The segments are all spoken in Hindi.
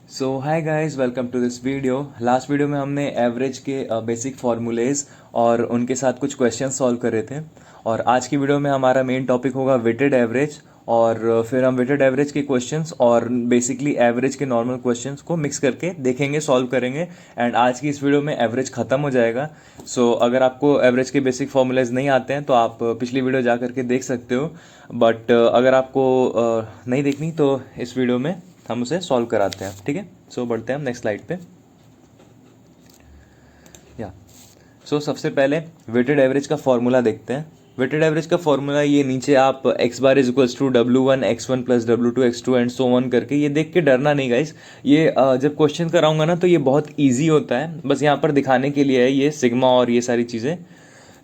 So hi guys, welcome to this video. Last video में हमने एवरेज के बेसिक फार्मूलेज और उनके साथ कुछ क्वेश्चन सॉल्व करे थे। और आज की वीडियो में हमारा मेन टॉपिक होगा वेटेड एवरेज। और फिर हम वेटेड एवरेज के क्वेश्चंस और बेसिकली एवरेज के नॉर्मल क्वेश्चंस को मिक्स करके देखेंगे, सॉल्व करेंगे। एंड आज की इस वीडियो में एवरेज ख़त्म हो जाएगा। सो अगर आपको एवरेज के बेसिक फार्मूलेज नहीं आते हैं तो आप पिछली वीडियो जा करके देख सकते हो। बट अगर आपको नहीं देखनी तो इस वीडियो में हम उसे सॉल्व कराते हैं। ठीक है, सो बढ़ते हैं हम नेक्स्ट स्लाइड पे। या सो सबसे पहले वेटेड एवरेज का फॉर्मूला देखते हैं। वेटेड एवरेज का फॉर्मूला ये नीचे आप x bar is equals to W1 X1 plus W2 X2 and so on करके, ये देख के डरना नहीं गाइस। ये जब क्वेश्चन कराऊंगा ना तो ये बहुत ईजी होता है, बस यहाँ पर दिखाने के लिए है ये सिग्मा और ये सारी चीज़ें।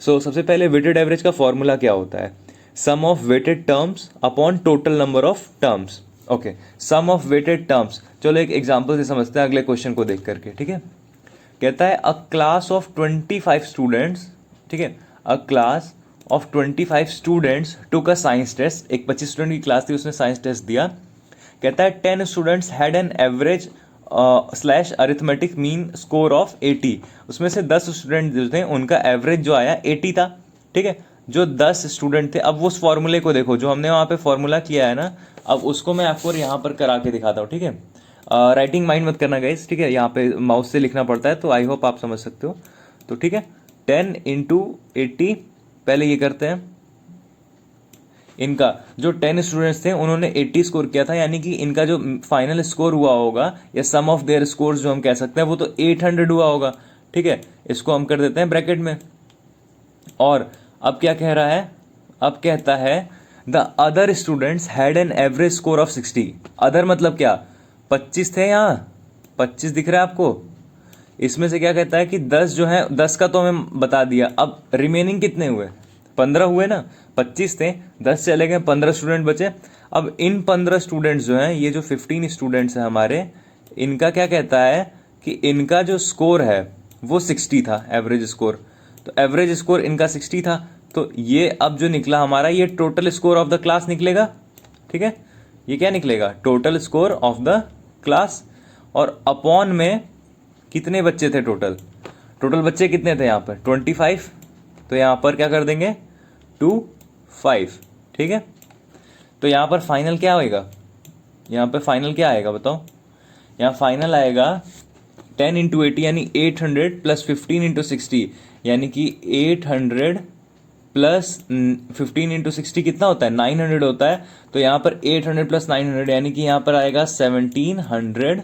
सो सबसे पहले वेटेड एवरेज का फॉर्मूला क्या होता है? Sum of weighted terms upon total number of terms. Okay, sum of weighted terms. चलो एक एग्जांपल से समझते हैं अगले क्वेश्चन को देख करके। ठीक है, कहता है अ क्लास ऑफ 25 स्टूडेंट्स। ठीक है, a class of 25 students took a science test. एक 25 स्टूडेंट की क्लास थी, उसने साइंस टेस्ट दिया। कहता है 10 students had an average slash arithmetic mean score of 80। उसमें से 10 स्टूडेंट जो थे उनका एवरेज जो आया 80 था। ठीक है, जो 10 स्टूडेंट थे, अब उस फॉर्मूले को देखो जो हमने वहाँ पे फॉर्मूला किया है ना, अब उसको मैं आपको यहाँ पर करा के दिखाता हूँ। ठीक है, राइटिंग माइंड मत करना गाइस। ठीक है, यहाँ पे माउस से लिखना पड़ता है, तो आई होप आप समझ सकते हो। तो ठीक है, 10 इंटू 80। पहले ये करते हैं, इनका जो 10 स्टूडेंट्स थे उन्होंने 80 स्कोर किया था, यानी कि इनका जो फाइनल स्कोर हुआ होगा या सम ऑफ देयर स्कोर्स जो हम कह सकते हैं वो तो 800 हुआ होगा। ठीक है, इसको हम कर देते हैं ब्रैकेट में। और अब क्या कह रहा है? अब कहता है the other students had an average score of 60। Other मतलब क्या? 25 थे यहाँ, 25 दिख रहा है आपको। इसमें से क्या कहता है कि 10 जो है, 10 का तो हमें बता दिया, अब रिमेनिंग कितने हुए? 15 हुए ना। 25 थे, 10 चले गए, 15 स्टूडेंट बचे। अब इन 15 स्टूडेंट्स जो हैं, ये जो 15 स्टूडेंट्स हैं हमारे, इनका क्या कहता है कि इनका जो स्कोर है वो 60 था, एवरेज स्कोर। तो एवरेज स्कोर इनका 60 था, तो ये अब जो निकला हमारा, ये total score of the class निकलेगा। ठीक है, ये क्या निकलेगा? Total score of the class. और अपॉन में कितने बच्चे थे टोटल? टोटल बच्चे कितने थे यहाँ पर? 25। तो यहाँ पर क्या कर देंगे? 25। ठीक है, तो यहाँ पर फाइनल क्या होएगा? यहाँ पर फाइनल क्या आएगा बताओ? यहाँ फाइनल आएगा 10 इंटू 80 यानी 800 प्लस 15 इंटू 60, यानी कि 800 प्लस 15 इंटू 60 कितना होता है? 900 होता है। तो यहाँ पर 800 प्लस 900 यानी कि यहाँ पर आएगा 1700।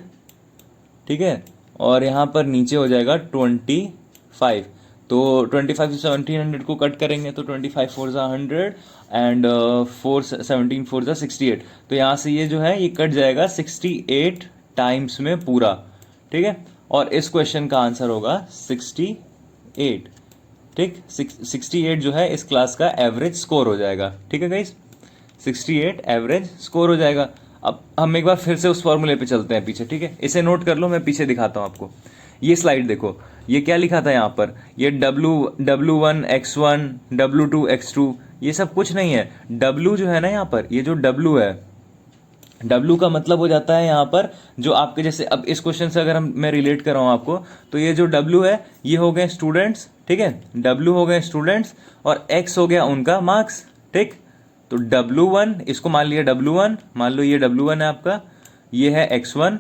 ठीक है, और यहाँ पर नीचे हो जाएगा 25। तो 25 से 1700 को कट करेंगे तो 25 फोर ज़ा 100 एंड 17 फोर ज़ा 68। तो यहाँ से ये जो है ये कट जाएगा 68 टाइम्स में पूरा। ठीक है, और इस क्वेश्चन का आंसर होगा 68। ठीक, 68 जो है इस क्लास का एवरेज स्कोर हो जाएगा। ठीक है गाइस, 68 एवरेज स्कोर हो जाएगा। अब हम एक बार फिर से उस फॉर्मूले पे चलते हैं पीछे। ठीक है, इसे नोट कर लो, मैं पीछे दिखाता हूँ आपको। ये स्लाइड देखो, ये क्या लिखा था यहाँ पर? ये W1 X1 W2 X2, ये सब कुछ नहीं है। W जो है ना यहाँ पर, ये जो W है, W का मतलब हो जाता है यहाँ पर जो आपके जैसे, अब इस क्वेश्चन से अगर मैं रिलेट कर रहा हूँ आपको, तो ये जो W है ये हो गए स्टूडेंट्स। ठीक है, W हो गए स्टूडेंट्स और X हो गया उनका मार्क्स। ठीक, तो W1 इसको मान लिया W1, मान लो ये W1 है आपका, ये है X1।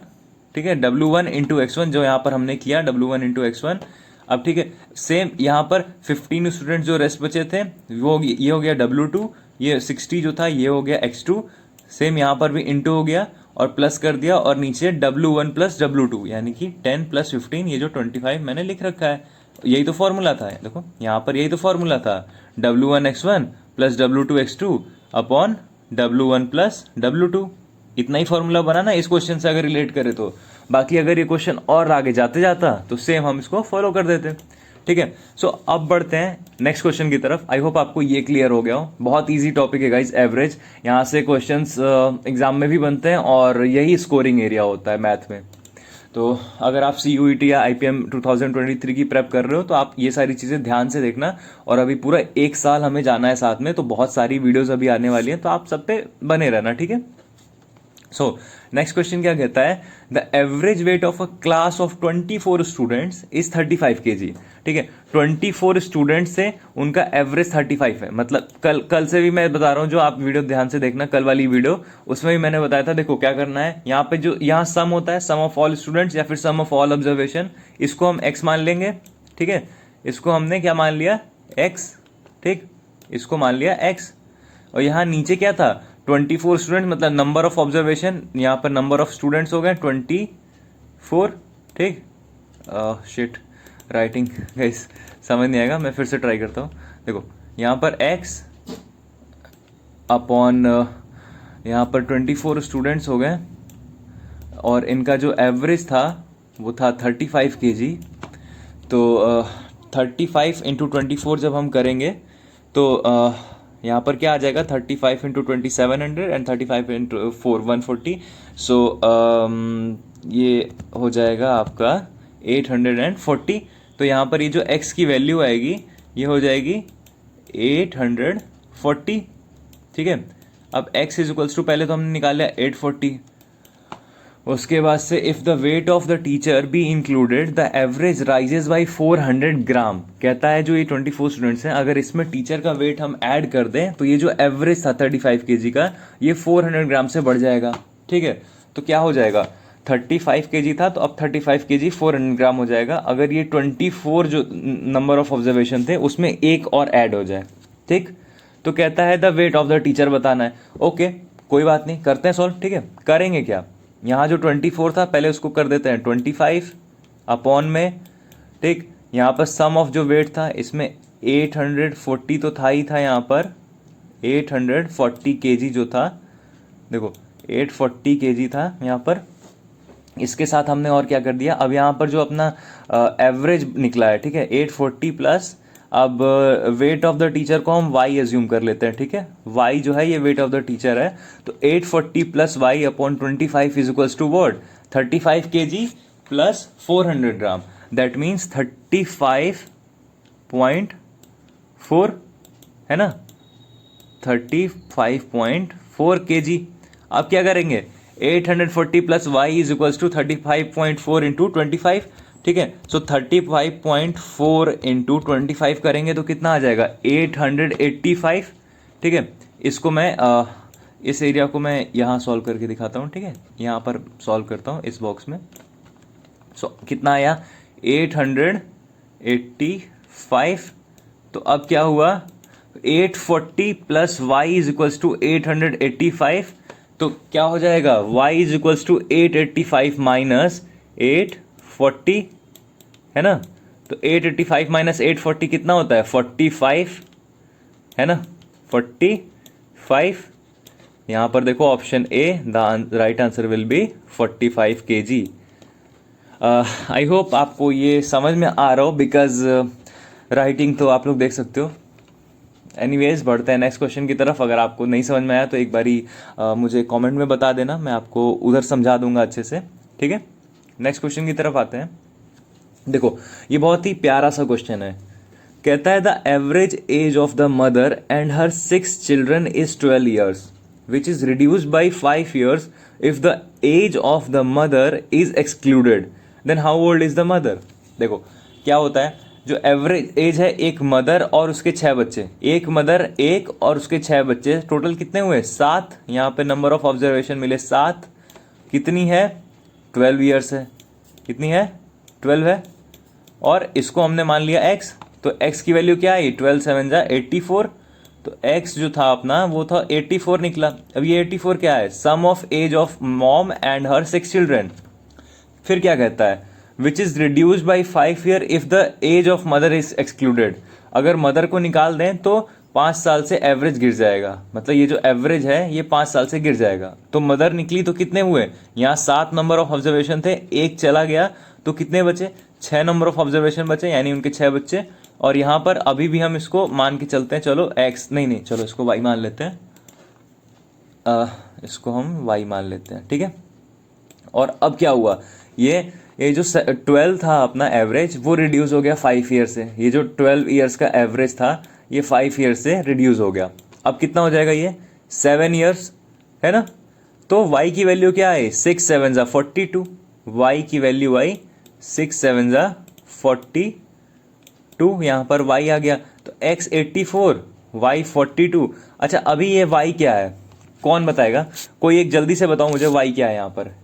ठीक है, W1 इंटू X1 जो यहाँ पर हमने किया, W1 इंटू X1। अब ठीक है, सेम यहाँ पर 15 स्टूडेंट जो रेस्ट बचे थे वो ये हो गया W2, ये 60 जो था ये हो गया X2। सेम यहाँ पर भी इंटू हो गया और प्लस कर दिया, और नीचे W1 प्लस W2 यानी कि 10 प्लस 15, ये जो 25 मैंने लिख रखा है। यही तो फॉर्मूला था, देखो यहाँ पर यही तो फॉर्मूला था, W1 X1 plus W2 X2 upon W1 plus W2। इतना ही फॉर्मूला बना ना इस क्वेश्चन से अगर रिलेट करें तो। बाकी अगर ये क्वेश्चन और आगे जाते जाता तो सेम हम इसको फॉलो कर देते। ठीक है, सो अब बढ़ते हैं नेक्स्ट क्वेश्चन की तरफ। आई होप आपको ये क्लियर हो गया हो। बहुत इजी टॉपिक है गाइज एवरेज। यहाँ से क्वेश्चंस एग्जाम में भी बनते हैं और यही स्कोरिंग एरिया होता है मैथ में। तो अगर आप CUET या IPM 2023 की प्रेप कर रहे हो तो आप ये सारी चीज़ें ध्यान से देखना। और अभी पूरा एक साल हमें जाना है साथ में, तो बहुत सारी वीडियोस अभी आने वाली हैं, तो आप सब पे बने रहना। ठीक है, सो नेक्स्ट क्वेश्चन क्या कहता है, the average weight of a class of 24 students is 35 kg। ठीक है, 24 स्टूडेंट्स से उनका एवरेज 35 है। मतलब कल से भी मैं बता रहा हूँ, जो आप वीडियो ध्यान से देखना, कल वाली वीडियो, उसमें भी मैंने बताया था। देखो क्या करना है, यहाँ पे जो यहाँ सम होता है, सम ऑफ ऑल स्टूडेंट्स या फिर सम ऑफ ऑल ऑब्जर्वेशन, इसको हम x मान लेंगे। ठीक है, इसको हमने क्या मान लिया, x। ठीक, इसको मान लिया x। और यहाँ नीचे क्या था, 24 स्टूडेंट, मतलब नंबर ऑफ ऑब्जर्वेशन, यहाँ पर नंबर ऑफ स्टूडेंट्स हो गए 24। ठीक, शिट राइटिंग गाइस समझ नहीं आएगा, मैं फिर से ट्राई करता हूँ। देखो यहाँ पर x अपॉन यहाँ पर 24 स्टूडेंट्स हो गए, और इनका जो एवरेज था वो था 35 kg। तो 35 इंटू 24 जब हम करेंगे तो यहाँ पर क्या आ जाएगा, 35 इंटू 2700 एंड 35 इंटू 4 140। सो ये हो जाएगा आपका 840। तो यहाँ पर ये जो x की वैल्यू आएगी ये हो जाएगी 840। ठीक है, अब x इज इक्वल्स टू, पहले तो हमने निकाल लिया 840, उसके बाद से if the weight of the teacher be included the average rises by 400 ग्राम। कहता है जो ये 24 स्टूडेंट्स हैं, अगर इसमें टीचर का वेट हम ऐड कर दें तो ये जो एवरेज था 35 kg का, ये 400 ग्राम से बढ़ जाएगा। ठीक है, तो क्या हो जाएगा, 35 kg था तो अब 35 kg 400 ग्राम हो जाएगा। अगर ये 24 जो नंबर ऑफ ऑब्जर्वेशन थे उसमें एक और ऐड हो जाए। ठीक, तो कहता है the weight of the teacher बताना है। ओके, कोई बात नहीं, करते हैं सॉल्व। ठीक है, करेंगे क्या, यहाँ जो 24 था पहले उसको कर देते हैं 25 अपॉन में। ठीक, यहाँ पर सम ऑफ जो वेट था इसमें 840 तो था ही था, यहाँ पर 840 kg जो था, देखो 840 kg था यहाँ पर। इसके साथ हमने और क्या कर दिया, अब यहाँ पर जो अपना एवरेज निकला है, ठीक है, 840 प्लस, अब वेट ऑफ द टीचर को हम y एज्यूम कर लेते हैं। ठीक है, y जो है ये वेट ऑफ द टीचर है, तो 840 plus y upon 25 is equals to what, 35 kg plus 400 gram, that means 35.4 है ना, 35.4 kg। अब क्या करेंगे, 840 plus y is equals to 35.4 into 25। ठीक है, सो 35.4 इंटू 25 करेंगे तो कितना आ जाएगा, 885। ठीक है, इसको मैं इस एरिया को मैं यहाँ सॉल्व करके दिखाता हूँ। ठीक है, यहाँ पर सॉल्व करता हूँ इस बॉक्स में। सो कितना आया, 885। तो अब क्या हुआ, 840 plus y is equals to 885। तो क्या हो जाएगा, y is equals to 885 minus 840 है ना। तो 885 माइनस 840 कितना होता है, 45 है ना, 45। यहाँ पर देखो option A, the right answer will be 45 kg। I hope आपको ये समझ में आ रहा हो, बिकॉज राइटिंग तो आप लोग देख सकते हो। एनीवेज, बढ़ते हैं नेक्स्ट क्वेश्चन की तरफ। अगर आपको नहीं समझ में आया तो एक बारी मुझे कमेंट में बता देना, मैं आपको उधर समझा दूंगा अच्छे से। ठीक है, नेक्स्ट क्वेश्चन की तरफ आते हैं। देखो ये बहुत ही प्यारा सा क्वेश्चन है। कहता है the average age of the mother and her 6 children is 12 years which is reduced by 5 years if the age of the mother is excluded, then how old is the mother. देखो क्या होता है, जो एवरेज एज है एक मदर और उसके 6 बच्चे, एक मदर एक और उसके 6 बच्चे, टोटल कितने हुए, 7। यहाँ पे नंबर ऑफ ऑब्जर्वेशन मिले 7, कितनी है, 12 ईयर्स है, कितनी है, 12 है। और इसको हमने मान लिया x, तो x की वैल्यू क्या आई, 12 7 जा 84। तो x जो था अपना वो था 84 निकला। अब ये 84 क्या है, sum of age of mom and her 6 children. फिर क्या कहता है, which is reduced by 5 year if the age of mother is excluded. अगर मदर को निकाल दें तो 5 साल से एवरेज गिर जाएगा, मतलब ये जो एवरेज है ये 5 साल से गिर जाएगा। तो मदर निकली तो कितने हुए, यहाँ 7 नंबर ऑफ ऑब्जर्वेशन थे, एक चला गया तो कितने बचे, 6 नंबर ऑफ ऑब्जर्वेशन बचे, यानी उनके 6 बच्चे। और यहाँ पर अभी भी हम इसको मान के चलते हैं, चलो x नहीं चलो इसको y मान लेते हैं, इसको हम y मान लेते हैं। ठीक है, और अब क्या हुआ, ये जो 12 था अपना एवरेज वो रिड्यूस हो गया 5 ईयर से। ये जो 12 ईयर्स का एवरेज था ये 5 ईयर से रिड्यूस हो गया। अब कितना हो जाएगा, ये 7 ईयर्स है ना। तो y की वैल्यू क्या है, 6 7 जा 42, y की वैल्यू आई 6 7 जा 42, यहाँ पर y आ गया, तो x 84 y 42। अच्छा अभी ये y क्या है, कौन बताएगा, कोई एक जल्दी से बताओ मुझे y क्या है यहाँ पर।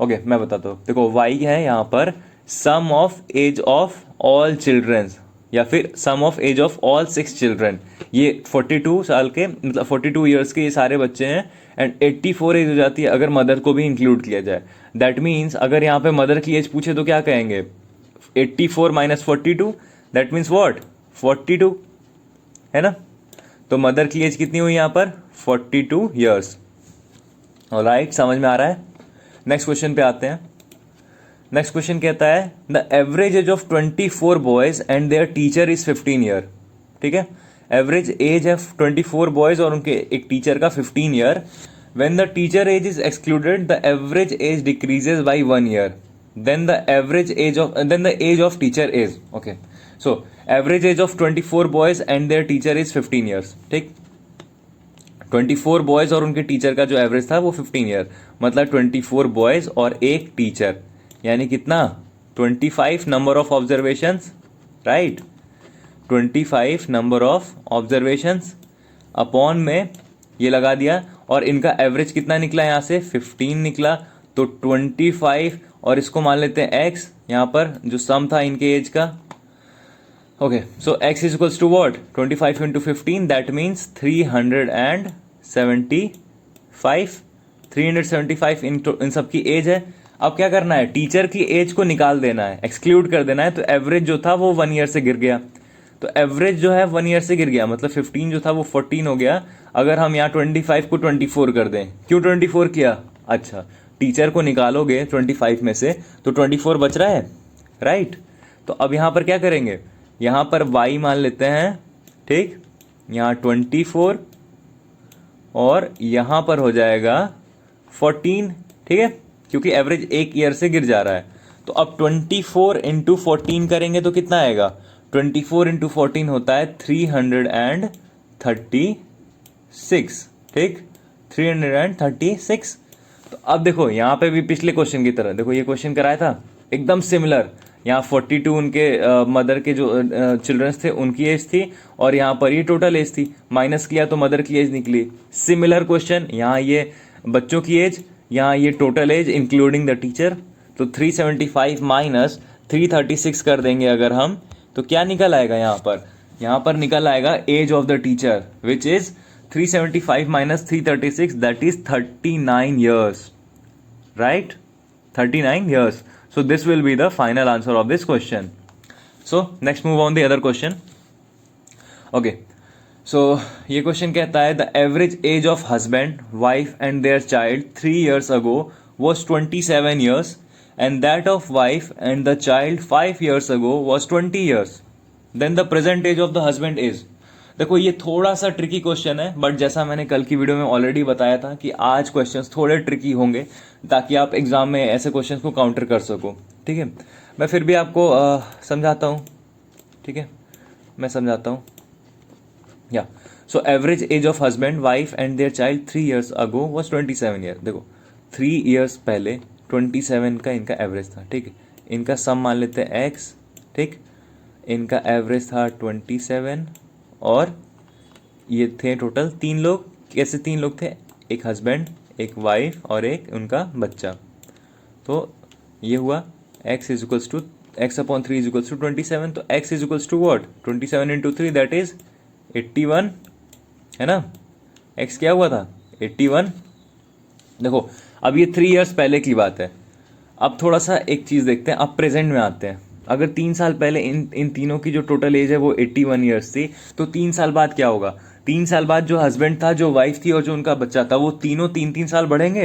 ओके मैं बताता हूँ, देखो y है यहाँ पर sum of age of all childrens, या फिर sum of age of all 6 children. ये 42 साल के मतलब 42 ईयर्स के ये सारे बच्चे हैं, एंड 84 एज हो जाती है अगर मदर को भी इंक्लूड किया जाए। दैट मीन्स अगर यहाँ पे मदर की एज पूछे तो क्या कहेंगे, 84 माइनस 42, दैट मीन्स व्हाट 42, है ना। तो मदर की एज कितनी हुई यहाँ पर 42 ईयर्स। ऑलराइट, समझ में आ रहा है। नेक्स्ट क्वेश्चन पे आते हैं। नेक्स्ट क्वेश्चन कहता है the average age of 24 boys and their teacher is 15 year. ठीक है, एवरेज एज है 24 बॉयज और उनके एक टीचर का 15 year. When the teacher age is excluded the average age decreases by 1 year, then the age of teacher is, okay so average age of 24 boys and their teacher is 15 years. ठीक, 24 बॉयज और उनके टीचर का जो एवरेज था वो 15 ईयर, मतलब 24 बॉयज और एक टीचर, यानी कितना 25 number of observations, right, 25 number of observations upon में ये लगा दिया, और इनका एवरेज कितना निकला यहाँ से 15 निकला, तो 25 और इसको मान लेते हैं x, यहाँ पर जो सम था इनके एज का। Okay so x is equals to what 25 into 15, that means 375 इन सब की एज है। अब क्या करना है, टीचर की एज को निकाल देना है, एक्सक्लूड कर देना है, तो एवरेज जो था वो 1 ईयर से गिर गया, तो एवरेज जो है 1 ईयर से गिर गया, मतलब 15 जो था वो 14 हो गया। अगर हम यहाँ 25 को 24 कर दें, क्यों 24 किया, अच्छा टीचर को निकालोगे 25 में से तो 24 बच रहा है, राइट। तो अब यहाँ पर क्या करेंगे, यहाँ पर y मान लेते हैं, ठीक, यहाँ 24 और यहाँ पर हो जाएगा 14, ठीक है, क्योंकि एवरेज 1 ईयर से गिर जा रहा है। तो अब 24 इंटू 14 करेंगे तो कितना आएगा, 24 इंटू 14 होता है 336, ठीक, 336। तो अब देखो यहाँ पे भी पिछले क्वेश्चन की तरह, देखो ये क्वेश्चन कराया था एकदम सिमिलर, यहाँ 42 उनके मदर के जो चिल्ड्रंस थे उनकी एज थी, और यहाँ पर ये टोटल एज थी, माइनस किया तो मदर की एज निकली। सिमिलर क्वेश्चन, यहाँ ये बच्चों की एज, यहाँ ये total age including the teacher, तो 375 माइनस 336 कर देंगे अगर हम, तो क्या निकल आएगा यहाँ पर निकल आएगा age of the teacher which is 375 minus 336, that is 39 years, right, 39 years. So this will be the final answer of this question. So next move on the other question. Okay. So ये question कहता है the average age of husband, wife and their child 3 years ago was 27 years and that of wife and the child 5 years ago was 20 years. Then the present age of the husband is. देखो ये थोड़ा सा ट्रिकी क्वेश्चन है, बट जैसा मैंने कल की वीडियो में ऑलरेडी बताया था कि आज क्वेश्चंस थोड़े ट्रिकी होंगे ताकि आप एग्जाम में ऐसे क्वेश्चंस को काउंटर कर सको। ठीक है, मैं फिर भी आपको समझाता हूँ, ठीक है, मैं समझाता हूँ। या सो average age of husband, wife and their child 3 years ago was 27 year. देखो 3 years पहले 27 का इनका एवरेज था, ठीक है, इनका सम मान लेते हैं x, ठीक, इनका एवरेज था 27 और ये थे टोटल 3 लोग। कैसे 3 लोग थे, एक हस्बैंड, एक वाइफ और एक उनका बच्चा। तो ये हुआ x is equals to x upon 3 is equals to 27, तो x is equals to what 27 into 3 that is 81, है ना। x क्या हुआ था 81। देखो अब ये 3 years पहले की बात है। अब थोड़ा सा एक चीज़ देखते हैं, अब प्रेजेंट में आते हैं। अगर 3 साल पहले इन तीनों की जो टोटल एज है वो 81 ईयर्स थी, तो 3 साल बाद क्या होगा, 3 साल बाद जो हस्बैंड था, जो वाइफ थी और जो उनका बच्चा था, वो तीनों 3-3 साल बढ़ेंगे,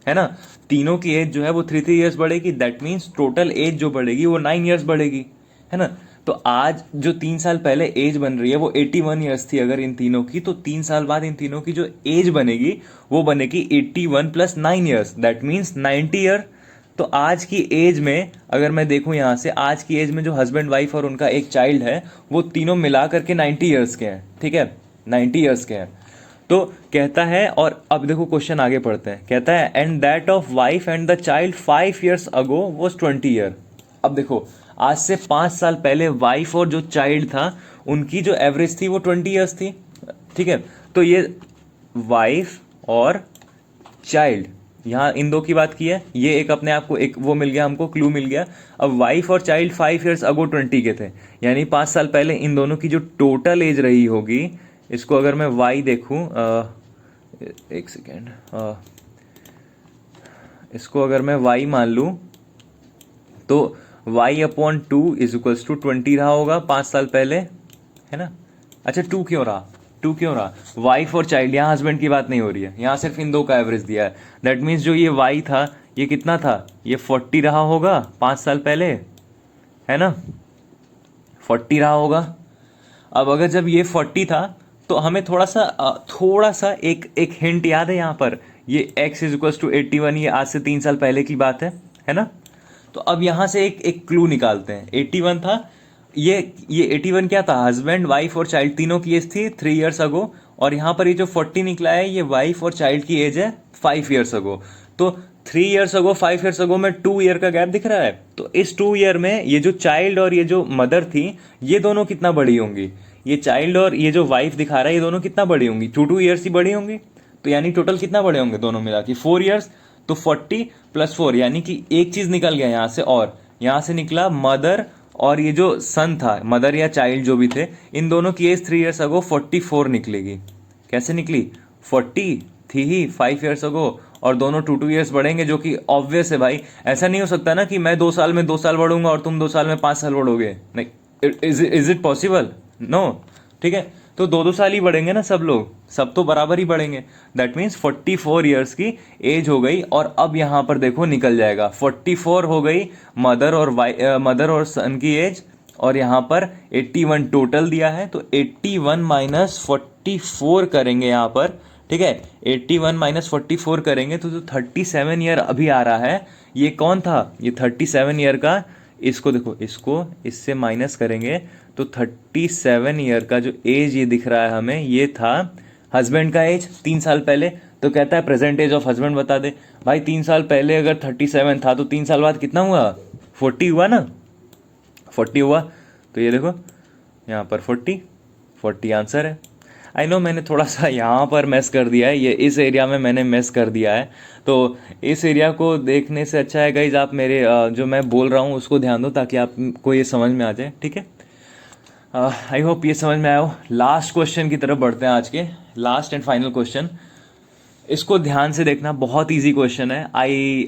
है ना। तीनों की एज जो है वो 3-3 ईयर्स बढ़ेगी, दैट मीन्स टोटल एज जो बढ़ेगी वो 9 ईयर्स बढ़ेगी, है ना। तो आज जो 3 साल पहले एज बन रही है वो 81 ईयर्स थी अगर इन तीनों की, तो 3 साल बाद इन तीनों की जो एज बनेगी वो बनेगी 81 plus 9 years, that means 90 year. तो आज की एज में अगर मैं देखूं यहाँ से, आज की एज में जो हस्बैंड वाइफ और उनका एक चाइल्ड है वो तीनों मिला करके 90 ईयर्स के हैं, ठीक है, 90 ईयर्स के हैं। तो कहता है, और अब देखो क्वेश्चन आगे पढ़ते हैं, कहता है and that of wife and the child 5 years ago was 20 year। अब देखो आज से 5 साल पहले वाइफ और जो चाइल्ड था उनकी जो एवरेज थी वो 20 years थी, ठीक है। तो ये वाइफ और चाइल्ड, यहाँ इन दो की बात की है, ये एक अपने आप को एक वो मिल गया, हमको क्लू मिल गया। अब वाइफ और चाइल्ड 5 years अगो 20 के थे, यानी 5 साल पहले इन दोनों की जो टोटल एज रही होगी, इसको अगर मैं वाई देखूँ, एक सेकेंड, इसको अगर मैं वाई मान लूँ तो y/2 = 20 रहा होगा 5 साल पहले, है ना। अच्छा 2 क्यों रहा, 2 क्यों रहा? वाइफ और चाइल्ड, यहाँ हस्बैंड की बात नहीं हो रही है, यहाँ सिर्फ इन दो का एवरेज दिया है। दैट मीन्स जो ये y था ये कितना था, ये 40 रहा होगा 5 साल पहले, है ना, 40 रहा होगा। अब अगर जब ये 40 था तो हमें थोड़ा सा एक हिंट याद है यहाँ पर, ये x = 81, ये आज से 3 साल पहले की बात है ना। तो अब यहाँ से एक क्लू निकालते हैं। 81 था, ये 81 क्या था, हस्बैंड वाइफ और चाइल्ड तीनों की एज थी 3 years अगो, और यहाँ पर ये जो 40 निकला है ये वाइफ और चाइल्ड की एज है 5 years अगो। तो 3 years अगो 5 years अगो में 2 year का गैप दिख रहा है। तो इस 2 year में ये जो चाइल्ड और ये जो मदर थी ये दोनों कितना बड़ी होंगी, ये चाइल्ड और ये जो वाइफ दिखा रहा है ये दोनों कितना बड़ी होंगी, 2 years ही बड़ी होंगी। तो यानी टोटल कितना बड़े होंगे दोनों मिला के, 4 years। तो 40 + 4 यानी कि एक चीज निकल गया यहाँ से, और यहाँ से निकला मदर और ये जो सन था, मदर या चाइल्ड जो भी थे, इन दोनों की एज 3 years अगो 44 निकलेगी। कैसे निकली, 40 थी ही 5 years अगो, और दोनों 2 years बढ़ेंगे, जो कि ऑब्वियस है भाई। ऐसा नहीं हो सकता ना कि मैं 2 साल में 2 साल बढ़ूंगा और तुम 2 साल में 5 साल बढ़ोगे, नहीं, इज इट पॉसिबल, नो, ठीक है। तो 2 साल ही बढ़ेंगे ना सब लोग, सब तो बराबर ही बढ़ेंगे। दैट मीन्स 44 years की एज हो गई। और अब यहाँ पर देखो निकल जाएगा, 44 हो गई मदर और सन की एज, और यहाँ पर 81 टोटल दिया है। तो 81 - 44 करेंगे यहाँ पर, ठीक है, 81 - 44 करेंगे तो जो 37 ईयर अभी आ रहा है ये कौन था, ये 37 ईयर का, इसको देखो, इसको इससे माइनस करेंगे तो 37 ईयर का जो एज ये दिख रहा है हमें, ये था हस्बैंड का एज 3 साल पहले। तो कहता है प्रेजेंट एज ऑफ हस्बैंड बता दे। भाई 3 साल पहले अगर 37 था तो 3 साल बाद कितना हुआ, 40 हुआ ना, 40 हुआ। तो ये देखो यहाँ पर 40 आंसर है। आई नो मैंने थोड़ा सा यहाँ पर मेस कर दिया है, ये इस एरिया में मैंने मेस कर दिया है। तो इस एरिया को देखने से अच्छा है गाइज आप मेरे जो मैं बोल रहा हूँ उसको ध्यान दो, ताकि आपको ये समझ में आ जाए, ठीक है। आई होप ये समझ में आया हो। लास्ट क्वेश्चन की तरफ बढ़ते हैं, आज के लास्ट एंड फाइनल क्वेश्चन। इसको ध्यान से देखना, बहुत ईजी क्वेश्चन है। आई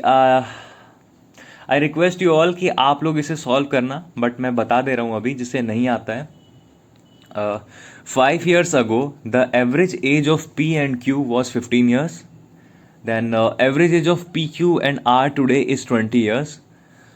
रिक्वेस्ट यू ऑल कि आप लोग इसे सॉल्व करना, बट मैं बता दे रहा हूँ अभी जिसे नहीं आता है। 5 years ago, the average age of P and Q was 15 years. Then average age of PQ and R today is 20 years.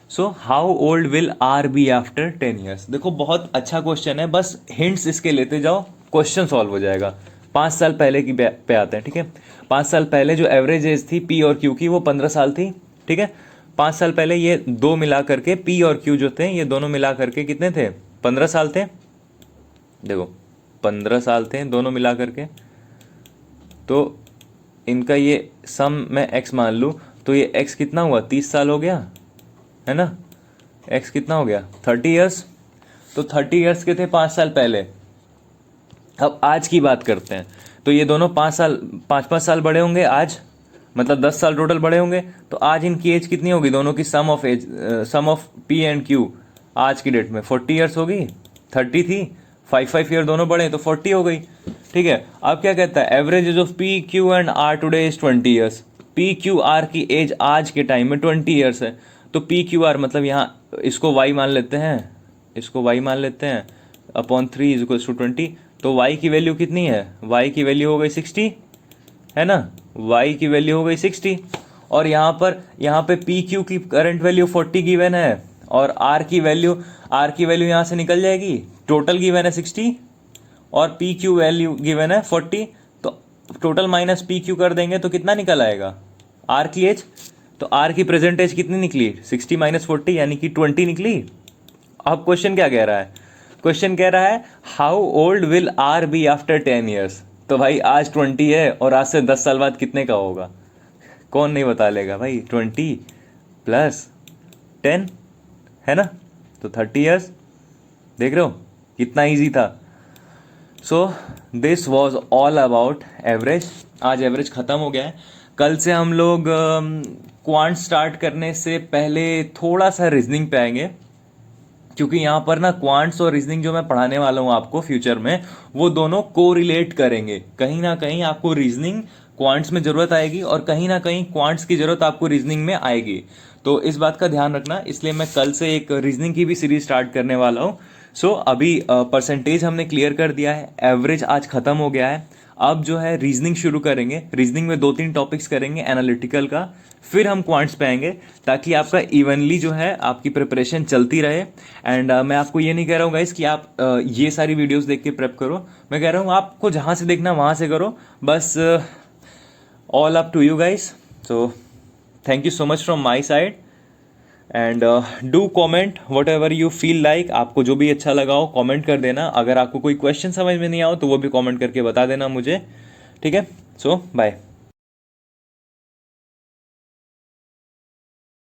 So how old will R be after 10 years? देखो बहुत अच्छा क्वेश्चन है, बस हिंट्स इसके लेते जाओ, क्वेश्चन सॉल्व हो जाएगा। 5 साल पहले की पे आते हैं, ठीक है। 5 साल पहले जो एवरेज एज थी P और Q की वो 15 साल थी, ठीक है। 5 साल पहले ये दो मिला करके P और Q जो थे ये दोनों मिला करके कितने थे, 15 साल थे। देखो 15 साल थे दोनों मिला करके, तो इनका ये सम मैं x मान लूँ तो ये x कितना हुआ, 30 साल हो गया, है ना। x कितना हो गया, 30 years। तो 30 years के थे 5 साल पहले। अब आज की बात करते हैं, तो ये दोनों 5 साल बड़े होंगे आज, मतलब 10 साल टोटल बड़े होंगे। तो आज इनकी एज कितनी होगी, दोनों की सम ऑफ P एंड Q आज की डेट में 40 years होगी। 30 थी, 5 ईयर दोनों बड़े तो 40 हो गई, ठीक है। अब क्या कहता है, average age of P Q and R today is 20 years। P Q R की एज आज के टाइम में 20 years है। तो P Q R मतलब यहाँ इसको y मान लेते हैं, इसको y मान लेते हैं, अपॉन 3 इज इक्वल्स टू 20। तो y की वैल्यू कितनी है, y की वैल्यू हो गई 60, है ना, y की वैल्यू हो गई 60। और यहाँ पे P Q की करंट वैल्यू 40 गिवन है, और R की वैल्यू यहाँ से निकल जाएगी, टोटल गिवन है 60 और पी क्यू वैल्यू गिवन है 40। तो टोटल माइनस पी क्यू कर देंगे तो कितना निकल आएगा, आर की एज। तो आर की प्रेजेंट एज कितनी निकली, 60 - 40 यानी कि 20 निकली। अब क्वेश्चन क्या कह रहा है, क्वेश्चन कह रहा है how old will R be after 10 years। तो भाई आज 20 है और आज से 10 साल बाद कितने का होगा, कौन नहीं बता लेगा भाई। 20 + 10 है ना, तो 30 ईयर्स। देख रहे हो कितना इजी था। So this was all about average. आज एवरेज ख़त्म हो गया है। कल से हम लोग क्वांट स्टार्ट करने से पहले थोड़ा सा रीजनिंग पे आएंगे, क्योंकि यहाँ पर ना क्वांट्स और रीजनिंग जो मैं पढ़ाने वाला हूँ आपको फ्यूचर में, वो दोनों को रिलेट करेंगे। कहीं ना कहीं आपको रीजनिंग क्वांट्स में ज़रूरत आएगी और कहीं ना कहीं क्वांट्स की ज़रूरत आपको रीजनिंग में आएगी। तो इस बात का ध्यान रखना, इसलिए मैं कल से एक रीजनिंग की भी सीरीज स्टार्ट करने वाला हूँ। सो अभी परसेंटेज हमने क्लियर कर दिया है, एवरेज आज ख़त्म हो गया है। अब जो है रीजनिंग शुरू करेंगे। रीजनिंग में 2-3 टॉपिक्स करेंगे एनालिटिकल का, फिर हम क्वांट्स पे आएंगे, ताकि आपका इवनली जो है आपकी प्रिपरेशन चलती रहे। एंड मैं आपको ये नहीं कह रहा हूँ गाइस कि आप ये सारी वीडियोस देख के प्रेप करो। मैं कह रहा हूँ आपको जहाँ से देखना वहाँ से करो, बस all up to you guys. So thank you so much from my side and do comment whatever you feel like. आपको जो भी अच्छा लगा हो कॉमेंट कर देना। अगर आपको कोई क्वेश्चन समझ में नहीं आओ तो वो भी कॉमेंट करके बता देना मुझे, ठीक है। सो बाय।